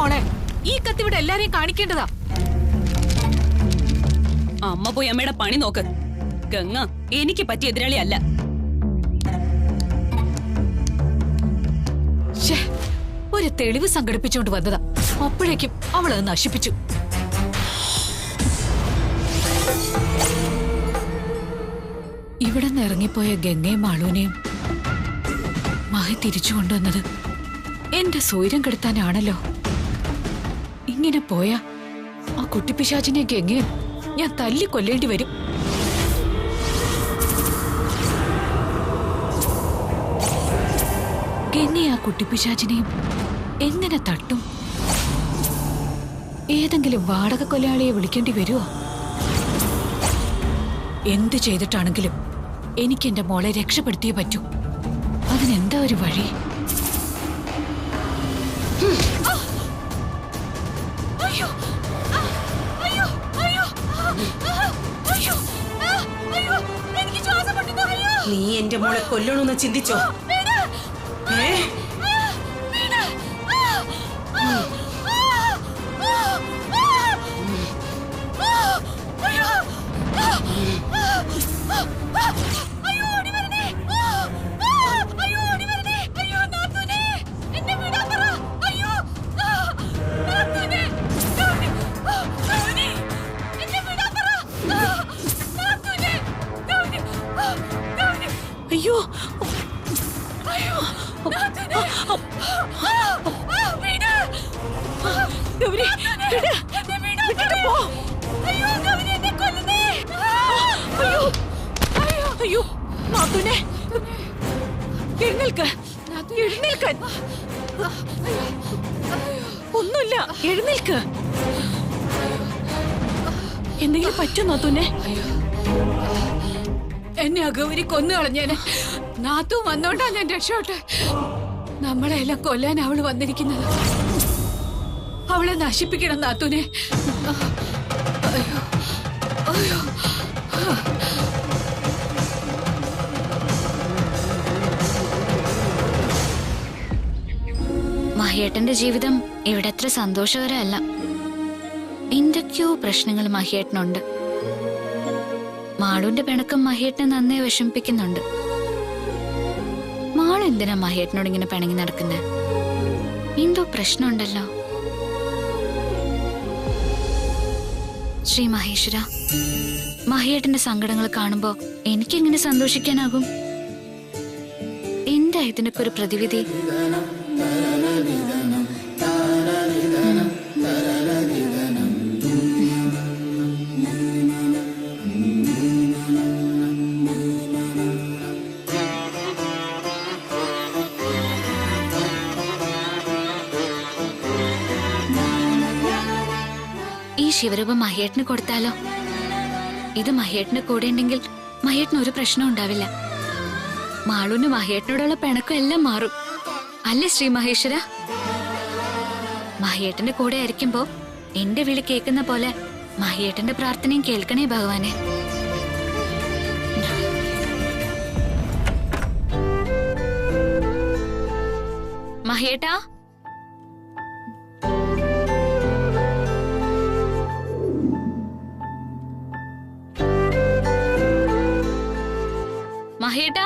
മോളെ, ഈ കത്ത് ഇവിടെ എല്ലാരെയും കാണിക്കേണ്ടതാ. അമ്മ പോയി അമ്മയുടെ പണി നോക്ക്. ഗംഗ എനിക്ക് പറ്റിയ എതിരാളി അല്ല. ഒരു തെളിവ് സംഘടിപ്പിച്ചുകൊണ്ട് വന്നതാ, അപ്പോഴേക്കും അവളത് നശിപ്പിച്ചു. ഇവിടെ നിന്ന് ഇറങ്ങിപ്പോയ ഗംഗയും മാളുവിനെയും മായ തിരിച്ചു കൊണ്ടുവന്നത് എന്റെ സ്വൈരം കെടുത്താനാണല്ലോ. ഇങ്ങനെ പോയാ ആ കുട്ടിപ്പിശാചിനെ ഗംഗയും ഞാൻ തല്ലിക്കൊല്ലേണ്ടി വരും. ഗംഗയെ ആ കുട്ടിപ്പിശാചിനെയും എങ്ങനെ തട്ടും? ഏതെങ്കിലും വാടക കൊലയാളിയെ വിളിക്കേണ്ടി വരുമോ? എന്തു ചെയ്തിട്ടാണെങ്കിലും എനിക്ക് എന്റെ മോളെ രക്ഷപ്പെടുത്തിയേ പറ്റൂ. അതിനെന്താ ഒരു വഴി? നീ എന്റെ മോളെ കൊല്ലണമെന്ന് ചിന്തിച്ചോ? അയ്യോ, അയ്യോ നാത്തൂനെ, എഴുന്നേൽക്ക്, എഴുന്നേൽക്കാൻ. ഒന്നുമില്ല, എഴുന്നേൽക്ക്. എന്തെങ്കിലും പറ്റോ നാത്തൂനെ? എന്നെ അഗൗരി കൊന്നു കളഞ്ഞേനെ. നാത്തു വന്നോണ്ടാ ഞാൻ രക്ഷോട്ടെ. നമ്മളെല്ലാം കൊല്ലാൻ അവള് വന്നിരിക്കുന്നത്. അവളെ നശിപ്പിക്കണം നാത്തൂനെ. മഹിയേട്ടന്റെ ജീവിതം ഇവിടെ അത്ര സന്തോഷകരമല്ല. എന്തൊക്കെയോ പ്രശ്നങ്ങൾ മഹിയേട്ടനുണ്ട്. മാളുവിന്റെ പിണക്കം മഹിയേട്ടനെ നന്നേ വിഷമിപ്പിക്കുന്നുണ്ട്. മാളു എന്തിനാ മഹിയേട്ടനോട് ഇങ്ങനെ പിണങ്ങി നടക്കുന്നത്? എന്തോ പ്രശ്നമുണ്ടല്ലോ. ശ്രീ മഹേശ്വര, മഹിയേട്ടന്റെ സങ്കടങ്ങൾ കാണുമ്പോ എനിക്കെങ്ങനെ സന്തോഷിക്കാനാകും? എന്താ ഇതിനൊക്കെ ഒരു പ്രതിവിധി? ശിവരൂപം മഹിയേട്ടന് കൊടുത്താലോ? ഇത് മഹിയേട്ടന്റെ കൂടെ ഉണ്ടെങ്കിൽ മഹിയേട്ടന് ഒരു പ്രശ്നം ഉണ്ടാവില്ല. മാളുവിന് മഹിയേട്ടനോടുള്ള പിണക്കം എല്ലാം മാറും. അല്ലേ ശ്രീ മഹേശ്വര? മഹിയേട്ടന്റെ കൂടെ ആയിരിക്കുമ്പോ എന്റെ വിളി കേൾക്കുന്ന പോലെ മഹിയേട്ടന്റെ പ്രാർത്ഥനയും കേൾക്കണേ ഭഗവാനെ. മഹിയേട്ടാ, മഹിയേട്ടാ,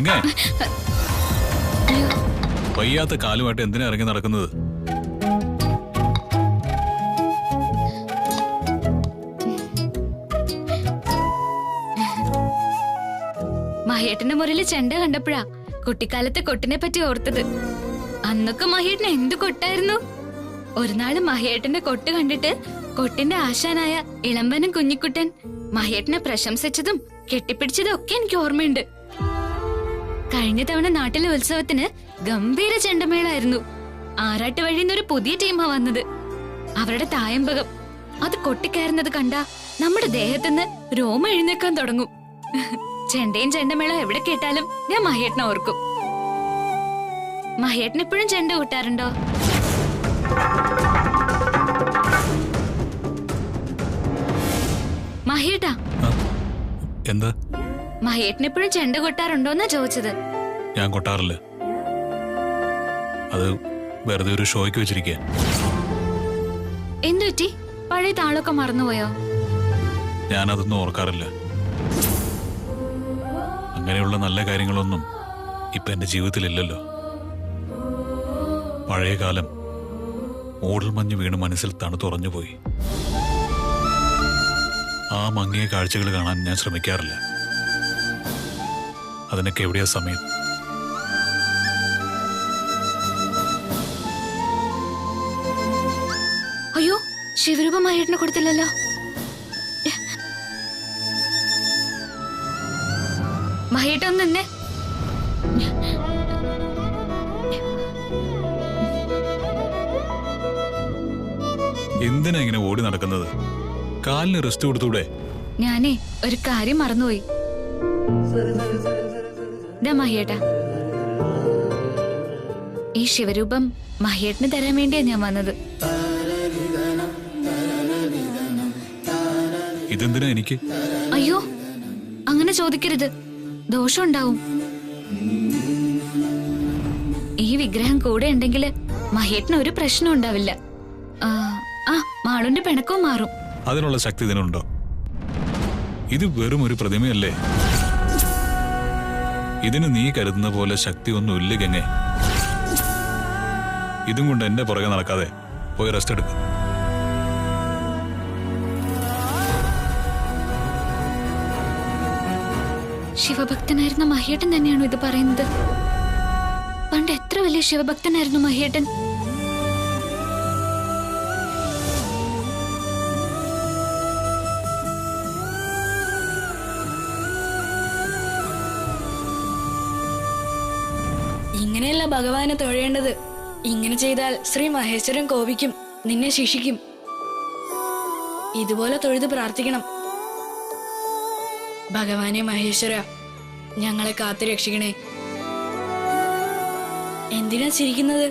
ഗംഗേ, വയ്യാത്ത കാലുമായിട്ട് എന്തിനാ ഇറങ്ങി നടക്കുന്നത്? മഹേട്ടന്റെ മുറിയില് ചെണ്ട കണ്ടപ്പോഴാ കുട്ടിക്കാലത്തെ കൊട്ടിനെ പറ്റി ഓർത്തത്. അന്നൊക്കെ മഹേട്ടന് എന്ത് കൊട്ടായിരുന്നു. ഒരു നാള് മഹേട്ടന്റെ കൊട്ട് കണ്ടിട്ട് കൊട്ടിന്റെ ആശാനായ ഇളമ്പനും കുഞ്ഞിക്കുട്ടൻ മഹേട്ടനെ പ്രശംസിച്ചതും കെട്ടിപ്പിടിച്ചതും ഒക്കെ എനിക്ക് ഓർമ്മയുണ്ട്. കഴിഞ്ഞ തവണ നാട്ടിലെ ഉത്സവത്തിന് ഗംഭീര ചെണ്ടമേളായിരുന്നു. ആറാട്ട് വഴിന്നൊരു പുതിയ ടീമാ വന്നത്. അവരുടെ തായമ്പകം അത് കൊട്ടിക്കയറുന്നത് കണ്ടാ നമ്മുടെ ദേഹത്തുനിന്ന് രോമം എഴുന്നേക്കാൻ തുടങ്ങും. ചെണ്ടയും ചെണ്ടമേളം എവിടെ കേട്ടാലും ഞാൻ മഹേട്ടനെ ഓർക്കും. മഹേട്ടൻ എപ്പോഴും ചെണ്ട കൂട്ടാറുണ്ടോ? മഹേട്ടാ, എന്താ? മഹേട്ടൻ എപ്പോഴും ചെണ്ട കൊട്ടാറുണ്ടോന്നാ ചോദിച്ചത്. ഞാൻ കൊട്ടാറില്ല. അത് വെറുതെ ഒരു ഷോയ്ക്ക് വെച്ചിരിക്കുക. എന്തു പറ്റി? പഴയ താളൊക്കെ മറന്നുപോയോ? ഞാനതൊന്നും ഓർക്കാറില്ല. അങ്ങനെയുള്ള നല്ല കാര്യങ്ങളൊന്നും ഇപ്പൊ എന്റെ ജീവിതത്തിലില്ലല്ലോ. പഴയ കാലം മൂടൽമഞ്ഞ് വീണ് മനസ്സിൽ തണുത്തുറഞ്ഞുപോയി. ആ മങ്ങിയ കാഴ്ചകൾ കാണാൻ ഞാൻ ശ്രമിക്കാറില്ല. അതിനൊക്കെ എവിടെയാ സമയം? അയ്യോ, ശിവരൂപം മഹേട്ടന് കൊടുത്തില്ലല്ലോ. മഹേട്ട ഒന്ന് നിന്നെ. എന്തിനാ ഇങ്ങനെ ഓടി നടക്കുന്നത്? കാലിന് റെസ്റ്റ് കൊടുത്തൂടെ? ഞാനേ ഒരു കാര്യം മറന്നുപോയി. മഹേട്ട, ഈ ശിവരൂപം മഹേട്ടന് തരാൻ വേണ്ടിയാ ഞാൻ വന്നത്. ഇതെന്തിനാ എനിക്ക്? അയ്യോ, അങ്ങനെ ചോദിക്കരുത്, ദോഷം ഉണ്ടാവും. ഈ വിഗ്രഹം കൂടെ ഉണ്ടെങ്കിൽ മഹേട്ടന് ഒരു പ്രശ്നം ഉണ്ടാവില്ല. മാളുന്റെ പിണക്കവും മാറും. അതിനുള്ള ശക്തി ഇതിനുണ്ടോ? ഇത് വെറും ഒരു പ്രതിമയല്ലേ. ഇതിന് നീ കരുതുന്ന പോലെ ശക്തി ഒന്നും ഇല്ല ഗംഗേ. ഇതും കൊണ്ട് എന്റെ പുറകെ നടക്കാതെ പോയി റെസ്റ്റ് എടുക്ക. ശിവഭക്തനായിരുന്ന മഹേട്ടൻ തന്നെയാണോ ഇത് പറയുന്നത്? പണ്ട് എത്ര വലിയ ശിവഭക്തനായിരുന്നു മഹേട്ടൻ. ഇങ്ങനെയല്ല ഭഗവാനെ തൊഴേണ്ടത്. ഇങ്ങനെ ചെയ്താൽ ശ്രീ മഹേശ്വരൻ കോപിക്കും, നിന്നെ ശിക്ഷിക്കും. ഇതുപോലെ തൊഴുത് പ്രാർത്ഥിക്കണം. ഭഗവാനെ മഹേശ്വര, ഞങ്ങളെ കാത്തു രക്ഷിക്കണേ. എന്തിനാ ചിരിക്കുന്നത്?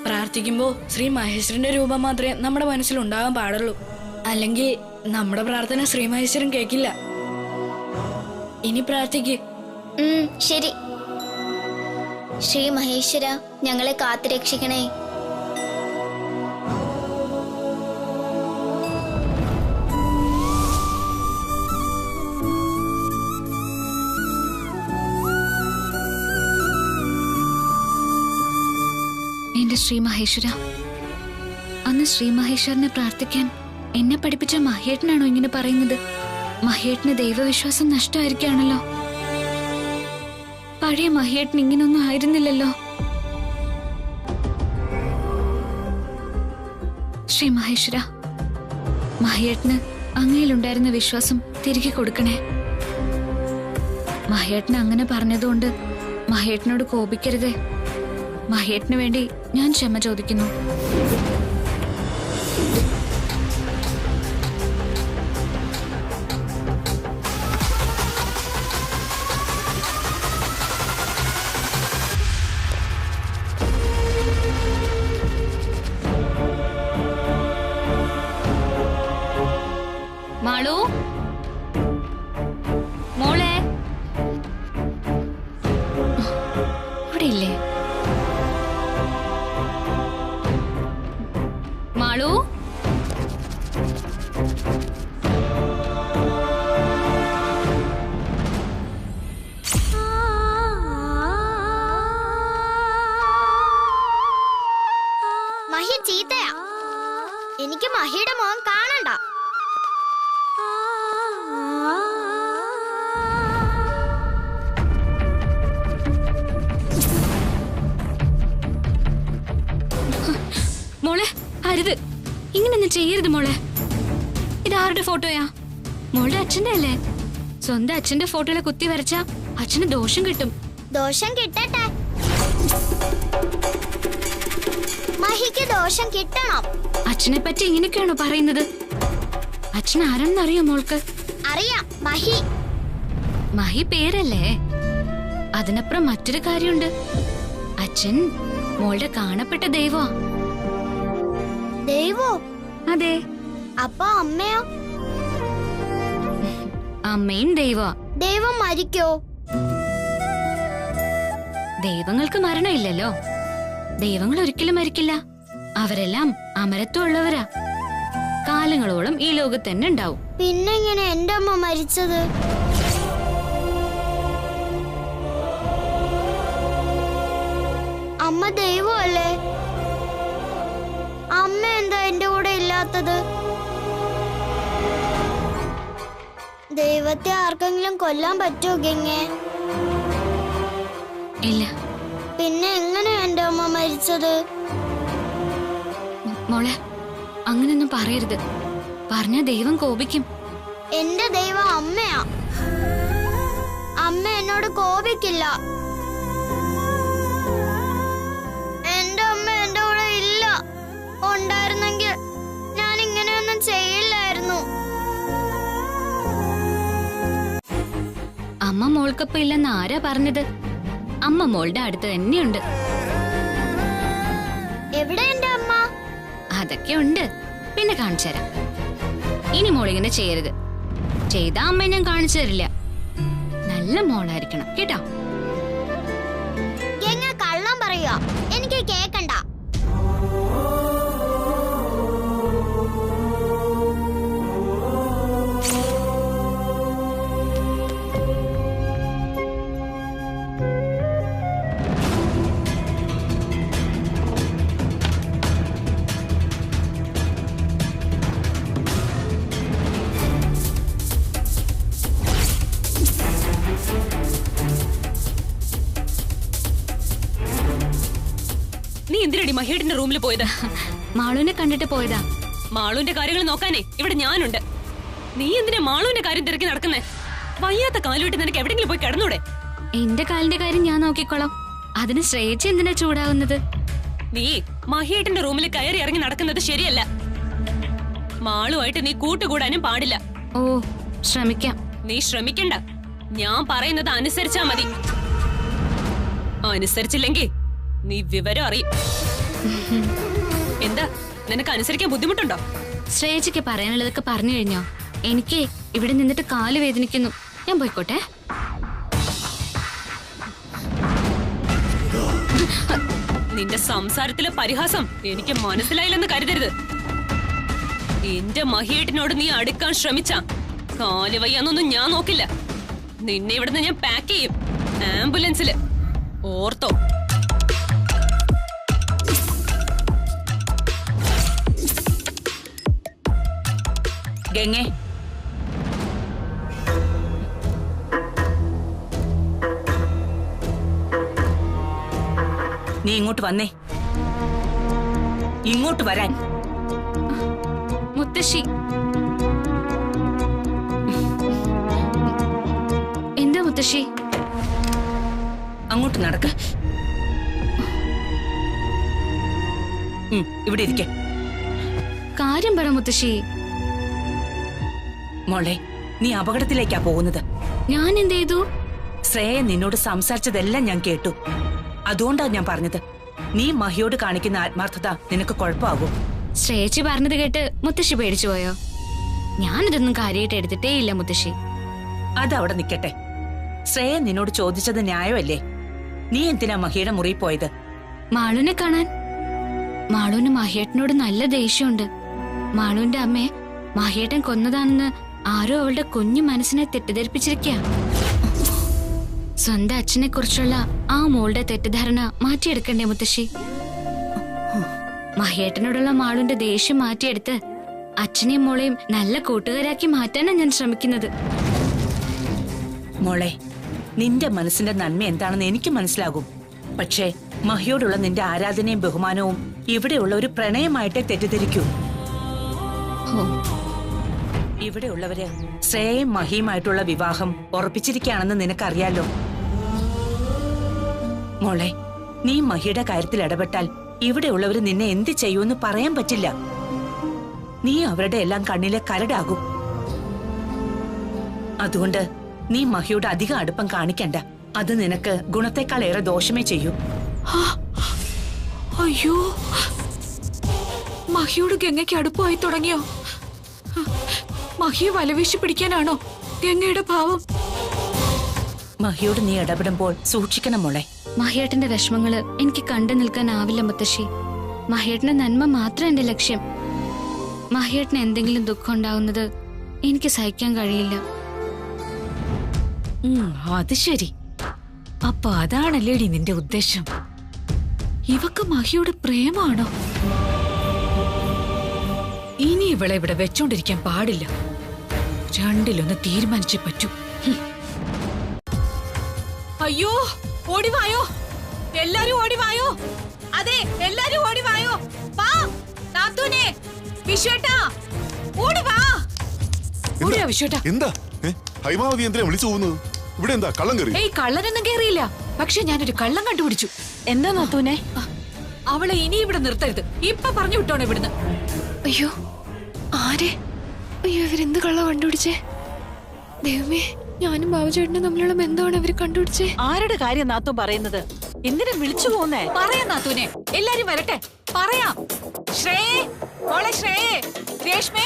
പ്രാർത്ഥിക്കുമ്പോ ശ്രീ മഹേശ്വരന്റെ രൂപം മാത്രമേ നമ്മുടെ മനസ്സിൽ ഉണ്ടാകാൻ പാടുള്ളൂ. അല്ലെങ്കിൽ നമ്മുടെ പ്രാർത്ഥന ശ്രീ മഹേശ്വരൻ കേൾക്കില്ല. ഇനി പ്രാർത്ഥിക്ക്. ശരി. ശ്രീ മഹേശ്വര, ഞങ്ങളെ കാത്തു രക്ഷിക്കണേ. എന്റെ ശ്രീ മഹേശ്വര, അന്ന് ശ്രീ മഹേശ്വരനെ പ്രാർത്ഥിക്കാൻ എന്നെ പഠിപ്പിച്ച മഹേട്ടനാണോ ഇങ്ങനെ പറയുന്നത്? മഹേട്ടന് ദൈവവിശ്വാസം നഷ്ടമായിരിക്കാണല്ലോ. പഴയ മഹേട്ടൻ ഇങ്ങനൊന്നും ആയിരുന്നില്ലല്ലോ. ശ്രീ മഹേശ്വര, മഹേട്ടന് അങ്ങയിലുണ്ടായിരുന്ന വിശ്വാസം തിരികെ കൊടുക്കണേ. മഹേട്ടൻ അങ്ങനെ പറഞ്ഞതുകൊണ്ട് മഹേട്ടനോട് കോപിക്കരുതേ. മഹേട്ടന് വേണ്ടി ഞാൻ ക്ഷമ ചോദിക്കുന്നു. മാളു, മോളെ, ഇവിടെ ഇല്ലേ? മാളു, ചീത്തയാ. എനിക്ക് മഹിയുടെ മോൻ കാണണ്ട. മോളെ അരുത്, ഇങ്ങനൊന്നും ചെയ്യരുത് മോളെ. ഇതാരുടെ ഫോട്ടോയാ? മോളുടെ അച്ഛന്റെ അല്ലേ? സ്വന്തം അച്ഛന്റെ ഫോട്ടോയിലെ കുത്തി വരച്ച അച്ഛന് ദോഷം കിട്ടും. ദോഷം കിട്ടട്ടെ, മഹിക്ക് ദോഷം കിട്ടണം. അച്ഛനെ പറ്റി ഇങ്ങനെയൊക്കെയാണോ പറയുന്നത്? അച്ഛൻ ആരാണെന്നറിയോ മോൾക്ക്? അറിയാം, മഹി. മഹി പേരല്ലേ? അതിനപ്പുറം മറ്റൊരു കാര്യമുണ്ട്. അച്ഛൻ മോളുടെ കാണപ്പെട്ട ദൈവമാ. ദൈവോ? അതെ. അപ്പൊ അമ്മയോ? അമ്മയും ദൈവമാ. ദൈവം മരിക്കോ? ദൈവങ്ങൾക്ക് മരണമില്ലല്ലോ. ദൈവങ്ങൾ ഒരിക്കലും മരിക്കില്ല. അവരെല്ലാം അമരത്വമുള്ളവരാ. കാലങ്ങളോളം ഈ ലോകത്ത് തന്നെ ഉണ്ടാവും. പിന്നെ എങ്ങനെ എന്റെ അമ്മ മരിച്ചത്? അമ്മ ദൈവമല്ലേ? അമ്മ എന്താ എന്റെ കൂടെ ഇല്ലാത്തത്? ദൈവത്തെ ആർക്കെങ്കിലും കൊല്ലാൻ പറ്റുമോ ഗംഗേ? ഇല്ല. പിന്നെ എങ്ങനെയാ എന്റെ അമ്മ മരിച്ചത്? മോളെ അങ്ങനൊന്നും പറയരുത്. പറഞ്ഞ ദൈവം കോപിക്കും. എന്റെ ദൈവം അമ്മയാ. അമ്മ എന്നോട് കോപിക്കില്ല. എന്റെ അമ്മ എന്റെ കൂടെ ഇല്ല. ഉണ്ടായിരുന്നെങ്കിൽ ഞാൻ ഇങ്ങനെയൊന്നും ചെയ്യില്ലായിരുന്നു. അമ്മ മോൾക്കൊപ്പം ഇല്ലെന്ന് ആരാ പറഞ്ഞത്? അമ്മ മോളുടെ അടുത്ത് തന്നെയുണ്ട്. എവിടെ എന്റെ അമ്മ? അതൊക്കെ ഉണ്ട്, പിന്നെ കാണിച്ചു തരാം. ഇനി മോളിങ്ങനെ ചെയ്യരുത്. ചെയ്താ അമ്മ ഞാൻ കാണിച്ചു തരില്ല. നല്ല മോളായിരിക്കണം കേട്ടോ. ഗംഗ കള്ളം പറയുക, എനിക്ക് കേക്കണ്ട. നീ എന്തിനടി മഹിയുടെ റൂമിൽ പോയത്? മാളുവിനെ കണ്ടിട്ട് പോയതാ. മാളുവിന്റെ കാര്യങ്ങൾ നോക്കാനേ ഇവിടെ ഞാനുണ്ട്. നീ എന്തിനാ മാളുവിന്റെ കാര്യം തിരക്കി നടക്കുന്നേ? വയ്യാത്ത കാലുവിട്ട് നിനക്ക് എവിടെങ്കിലും പോയി കിടന്നൂടെ? എന്റെ കാലിന്റെ കാര്യം ഞാൻ നോക്കിക്കോളാം. അതിന് ശ്രേയിച്ച് എന്തിനാ ചൂടാവുന്നത്? നീ മഹിയേട്ടന്റെ റൂമിൽ കയറി ഇറങ്ങി നടക്കുന്നത് ശരിയല്ല. മാളുമായിട്ട് നീ കൂട്ടുകൂടാനും പാടില്ല. ഓ, ശ്രമിക്കാം. നീ ശ്രമിക്കണ്ട. ഞാൻ പറയുന്നത് അനുസരിച്ചാ മതി. അനുസരിച്ചില്ലെങ്കിൽ നീ വിവരം അറിയും. എന്താ നിനക്ക് അനുസരിക്കാൻ ബുദ്ധിമുട്ടുണ്ടോ? ശ്രേയച്ചിക്ക് പറയാനുള്ളതൊക്കെ പറഞ്ഞു കഴിഞ്ഞോ? എനിക്ക് ഇവിടെ നിന്നിട്ട് കാല് വേദനിക്കുന്നു. ഞാൻ പോയിക്കോട്ടെ. നിന്റെ സംസാരത്തിലെ പരിഹാസം എനിക്ക് മനസ്സിലായില്ലെന്ന് കരുതരുത്. എന്റെ മഹിയേട്ടിനോട് നീ അടുക്കാൻ ശ്രമിച്ച കാല് വയ്യാന്നൊന്നും ഞാൻ നോക്കില്ല. നിന്നെ ഇവിടുന്ന് ഞാൻ പാക്ക് ചെയ്യും ആംബുലൻസില്. ഓർത്തോ? ഗംഗേ, നീ ഇങ്ങോട്ട് വന്നേ. ഇങ്ങോട്ട് വരാൻ. മുത്തശ്ശി, എന്താ മുത്തശ്ശി? അങ്ങോട്ട് നടക്ക. ഇവിടെ ഇരിക്കെ. കാര്യം പറ മുത്തശ്ശി. മോളെ, നീ അപകടത്തിലേക്കാ പോകുന്നത്. ഞാൻ എന്ത് ചെയ്തു? ശ്രേയ നിന്നോട് സംസാരിച്ചതെല്ലാം ഞാൻ കേട്ടു. അതുകൊണ്ടാ ഞാൻ പറഞ്ഞത്, നീ മഹിയോട് കാണിക്കുന്ന ആത്മാർത്ഥത നിനക്ക് കുഴപ്പമാകും. ശ്രേയച്ചി പറഞ്ഞത് കേട്ട് മുത്തശ്ശി പേടിച്ചു പോയോ? ഞാനിതൊന്നും കാര്യമായിട്ട് എടുത്തിട്ടേ ഇല്ല മുത്തശ്ശി. അതവിടെ നിക്കട്ടെ. ശ്രേയ നിന്നോട് ചോദിച്ചത് ന്യായമല്ലേ? നീ എന്തിനാ മഹിയുടെ മുറിയിൽ പോയത്? മാളുവിനെ കാണാൻ. മാളുവിന് മഹിയേട്ടനോട് നല്ല ദേഷ്യമുണ്ട്. മാളുവിന്റെ അമ്മയെ മഹിയേട്ടൻ കൊന്നതാണെന്ന് ആരോ അവളുടെ കുഞ്ഞു മനസ്സിനെ തെറ്റിദ്ധരിപ്പിച്ചിരിക്കുക. സ്വന്തം അച്ഛനെ കുറിച്ചുള്ള ആ മോളുടെ തെറ്റിദ്ധാരണ മാറ്റിയെടുക്കണ്ടേ മുത്തശ്ശി? മഹേട്ടനോടുള്ള മാളുന്റെ ദേഷ്യം മാറ്റിയെടുത്ത് അച്ഛനെയും മോളെയും നല്ല കൂട്ടുകാരാക്കി മാറ്റാനാണ് ഞാൻ ശ്രമിക്കുന്നത്. മോളെ, നിന്റെ മനസ്സിന്റെ നന്മ എന്താണെന്ന് എനിക്ക് മനസ്സിലാകും. പക്ഷേ മഹിയോടുള്ള നിന്റെ ആരാധനയും ബഹുമാനവും ഇവിടെയുള്ള ഒരു പ്രണയമായിട്ടേ തെറ്റിദ്ധരിക്കൂ. ഇവിടെയുള്ളവര് ശ്രേയയും മഹിയുമായിട്ടുള്ള വിവാഹം ഉറപ്പിച്ചിരിക്കുകയാണെന്ന് നിനക്കറിയാലോ. മോളെ, നീ മഹിയുടെ കാര്യത്തിൽ ഇടപെട്ടാൽ ഇവിടെയുള്ളവര് നിന്നെ എന്ത് ചെയ്യൂന്ന് പറയാൻ പറ്റില്ല. നീ അവരുടെ എല്ലാം കണ്ണിലെ കരടാകും. അതുകൊണ്ട് നീ മഹിയോട് അധികം അടുപ്പം കാണിക്കണ്ട. അത് നിനക്ക് ഗുണത്തെക്കാൾ ഏറെ ദോഷമേ ചെയ്യൂ. അയ്യോ, മഹിയോട് ഗംഗയ്ക്ക് അടുപ്പമായി തുടങ്ങിയോ? മഹിയെ വലവീശി പിടിക്കാനാണോ ഗംഗയുടെ ഭാവം? മഹിയോട് നീ ഇടപെടുമ്പോൾ സൂക്ഷിക്കണം മോളെ. മഹേട്ടന്റെ വിഷമങ്ങള് എനിക്ക് കണ്ടു നിൽക്കാനാവില്ല മുത്തശ്ശി. മഹേട്ടന്റെ നന്മ മാത്രം എന്റെ ലക്ഷ്യം. മഹേട്ടന് എന്തെങ്കിലും ദുഃഖം ഉണ്ടാവുന്നത് എനിക്ക് സഹിക്കാൻ കഴിയില്ല. അത് ശരി. അപ്പൊ അതാണല്ലേടി നിന്റെ ഉദ്ദേശം? ഇവക്ക് മഹിയോട് പ്രേമാണോ? ഇനി ഇവളെ ഇവിടെ വെച്ചോണ്ടിരിക്കാൻ പാടില്ല. രണ്ടിലൊന്ന് തീരുമാനിച്ചേ പറ്റൂ. അയ്യോ, ഓടിവായോ, എല്ലാരും ഓടിവായോ. അതെ, എല്ലാരും ഓടിവായോ. വാ നാത്തൂനെ, വിശ്വേട്ടാ, ഓടിവാ. ഓടിയാ വിശ്വേട്ടാ. എന്താ ഹൈമാവതി എന്തിനാ വിളിച്ചു പോകുന്നത്? ഇവിടെ എന്താ കള്ളം കയറി? ഏയ്, കള്ളനൊന്നും കേറിയില്ല. പക്ഷെ ഞാനൊരു കള്ളം കണ്ടുപിടിച്ചു. എന്താ നാത്തൂനെ? അവളെ ഇനി ഇവിടെ നിർത്തരുത്. ഇപ്പൊ പറഞ്ഞു വിട്ടോണേ ഇവിടുന്ന്. അയ്യോ, ആരെ? അയ്യോ, ഇവരെന്ത് കള്ള കണ്ടുപിടിച്ചേ? ദൈവമേ, ഞാനും ബാബുചേട്ടനും തമ്മിലുള്ള ബന്ധമാണ് ഇവര് കണ്ടുപിടിച്ചേ. ആരുടെ കാര്യം നാത്തു പറയുന്നത്? എന്തിനാ വിളിച്ചു പോന്നേ? പറയാം നാത്തൂനെ, എല്ലാരും വരട്ടെ, പറയാം. ശ്രേയേ, മോളെ ശ്രേയേ, രേഷ്മേ,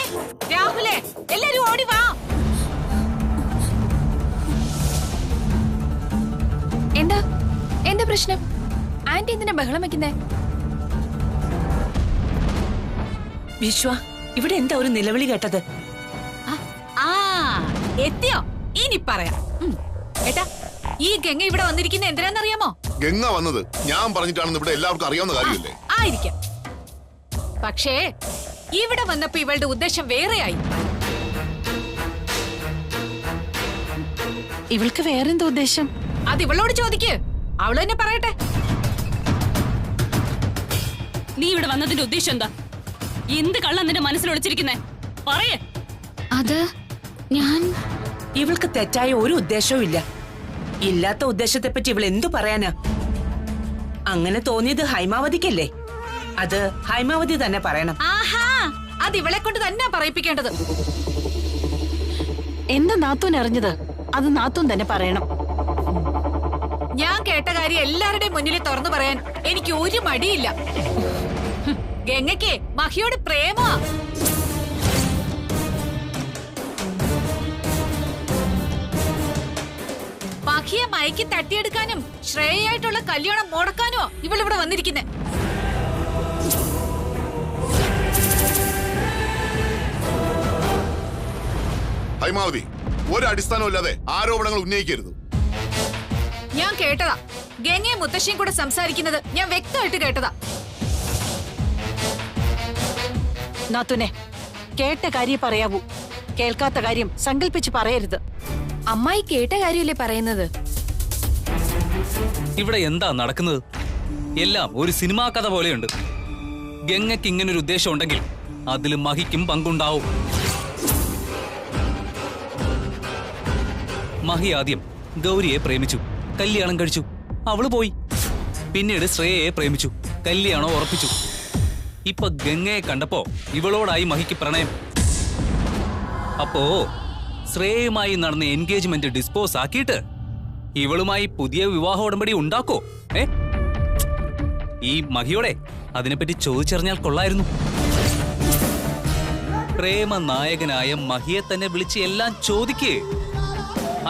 രാഹുലേ, എല്ലാരും ഓടി വാ. എന്താ എന്താ പ്രശ്നം? ആന്റി എന്തിനാ ബഹളം വെക്കുന്നേ? വിശ്വ, ഇവിടെ എന്താ ഒരു നിലവിളി കേട്ടത്? ആ, എത്തിയോ? ഇനി പറയാം. ഏട്ടാ, ഈ ഗംഗ ഇവിടെ വന്നിരിക്കുന്ന എന്തിനാന്നറിയാമോ? ഗംഗ വന്നത് ഞാൻ പറഞ്ഞിട്ടാണെന്ന് ഇവിടെ എല്ലാവർക്കും അറിയാവുന്ന കാര്യമല്ലേ? ആയിരിക്കാം. പക്ഷേ ഇവിടെ വന്നപ്പോ ഇവളുടെ ഉദ്ദേശം വേറെയായി. ഇവൾക്ക് വേറെന്താ ഉദ്ദേശം? അത് ഇവളോട് ചോദിക്ക്, അവള് തന്നെ പറയട്ടെ. നീ ഇവിടെ വന്നതിന്റെ ഉദ്ദേശം എന്താ? എന്ത് കള്ളം നിന്റെ മനസ്സിൽ ഒളിച്ചിരിക്കുന്നേ? പറയേ. അത് ഞാൻ ഇവൾക്ക് തെറ്റായ ഒരു ഉദ്ദേശവും ഇല്ല. ഇല്ലാത്ത ഉദ്ദേശത്തെ പറ്റി ഇവൾ എന്തു പറയാനാ? അങ്ങനെ തോന്നിയത് ഹൈമാവതിക്കല്ലേ? അത് ഹൈമാവതി തന്നെ പറയണം. ആഹാ, അത് ഇവളെ കൊണ്ട് തന്നെ പറയിപ്പിക്കേണ്ടത്. എന്താ നാത്തൂൻ അറിഞ്ഞത്? അത് നാത്തൂൻ തന്നെ പറയണം. ഞാൻ കേട്ട കാര്യം എല്ലാവരുടെയും മുന്നിൽ തുറന്നു പറയാൻ എനിക്ക് ഒരു മടിയില്ല. ഗംഗയ്ക്ക് മഹിയോട് പ്രേമാ. മഹിയെ മയക്കി തട്ടിയെടുക്കാനും ശ്രേയായിട്ടുള്ള കല്യാണം മുടക്കാനോ ഇവളിവിടെ വന്നിരിക്കുന്നേ. ഹൈമാവതി, ഒരു അടിസ്ഥാനമില്ലാതെ ആരോപണങ്ങൾ ഉന്നയിക്കരുത്. ഞാൻ കേട്ടതാ. ഗംഗയും മുത്തശ്ശിയും കൂടെ സംസാരിക്കുന്നത് ഞാൻ വ്യക്തമായിട്ട് കേട്ടതാ. നാത്തൂനെ, കേട്ട കാര്യം പറയാവൂ. കേൾക്കാത്ത കാര്യം സങ്കല്പിച്ച് പറയരുത്. അമ്മായി കേട്ട കാര്യമല്ലേ പറയുന്നത്? ഇവിടെ എന്താ നടക്കുന്നത്? എല്ലാം ഒരു സിനിമാ കഥ പോലെയുണ്ട്. ഗംഗയ്ക്ക് ഇങ്ങനൊരു ഉദ്ദേശം ഉണ്ടെങ്കിൽ അതിൽ മഹിക്കും പങ്കുണ്ടാവും. മഹി ആദ്യം ഗൗരിയെ പ്രേമിച്ചു, കല്യാണം കഴിച്ചു, അവള് പോയി. പിന്നീട് ശ്രേയയെ പ്രേമിച്ചു, കല്യാണം ഉറപ്പിച്ചു. ഇപ്പൊ ഗംഗയെ കണ്ടപ്പോ ഇവളോടായി മഹിക്ക് പ്രണയം. അപ്പോ ശ്രേയയുമായി നടന്ന എൻഗേജ്മെന്റ് ഡിസ്പോസ് ആക്കിയിട്ട് ഇവളുമായി പുതിയ വിവാഹ ഉടമ്പടി ഉണ്ടാക്കോ? ഈ മഹിയോടെ അതിനെപ്പറ്റി ചോദിച്ചറിഞ്ഞാൽ കൊള്ളായിരുന്നു. പ്രേമ നായകനായ മഹിയെ തന്നെ വിളിച്ച് എല്ലാം ചോദിക്കേ.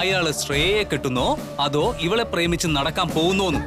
അയാള് ശ്രേയയെ കെട്ടുന്നോ അതോ ഇവളെ പ്രേമിച്ച് നടക്കാൻ പോകുന്നോന്ന്?